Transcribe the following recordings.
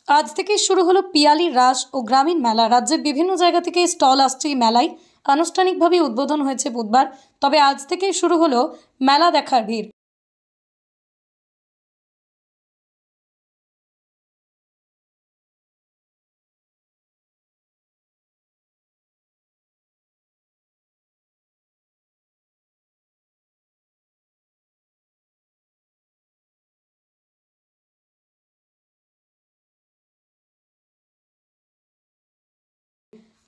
আজ থেকেই শুরু হলো পিয়ালি রাস ও গ্রামীণ মেলা। রাজ্যের বিভিন্ন জায়গা থেকে স্টল আসছে এই মেলায়। আনুষ্ঠানিকভাবে উদ্বোধন হয়েছে বুধবার। তবে আজ থেকেই শুরু হলো মেলা দেখার ভিড়।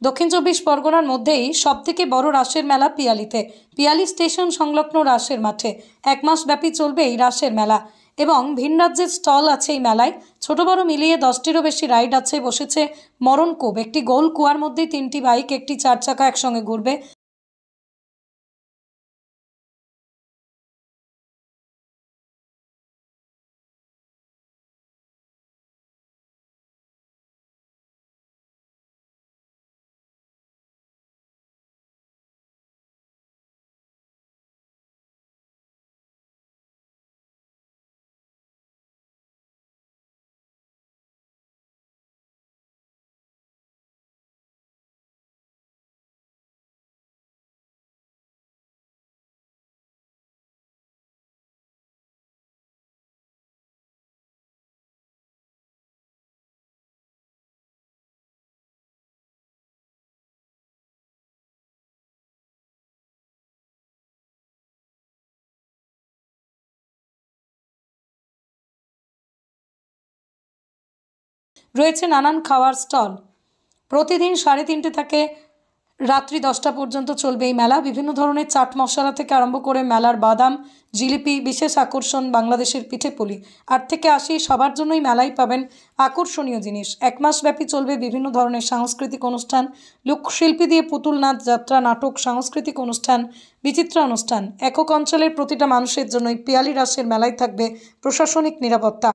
দক্ষিণ চব্বিশ পরগনার মধ্যেই সবথেকে বড় রাসের মেলা পিয়ালিতে। পিয়ালি স্টেশন সংলগ্ন রাসের মাঠে 1 মাস ব্যাপী চলবে এই রাসের মেলা এবং ভিন রাজ্যের স্টল আছে এই মেলায়। ছোট বড় মিলিয়ে 10টিরও বেশি রাইড আছে। বসেছে মরণ কূপ, একটি গোল কুয়ার মধ্যে 3টি বাইক, একটি 4 চাকা একসঙ্গে ঘুরবে। রয়েছে নানান খাওয়ার স্টল। প্রতিদিন 3:30 থেকে রাত্রি 10টা পর্যন্ত চলবে এই মেলা। বিভিন্ন ধরনের চাট মশলা থেকে আরম্ভ করে মেলার বাদাম, জিলিপি, বিশেষ আকর্ষণ বাংলাদেশের পিঠেপুলি। 8 থেকে 80 সবার জন্যই মেলায় পাবেন আকর্ষণীয় জিনিস। 1 মাস ব্যাপী চলবে বিভিন্ন ধরনের সাংস্কৃতিক অনুষ্ঠান, লোকশিল্পী দিয়ে পুতুল নাচ, যাত্রা, নাটক, সাংস্কৃতিক অনুষ্ঠান, বিচিত্র অনুষ্ঠান। একক অঞ্চলের প্রতিটা মানুষের জন্যই পিয়ালি রাসের মেলায় থাকবে প্রশাসনিক নিরাপত্তা।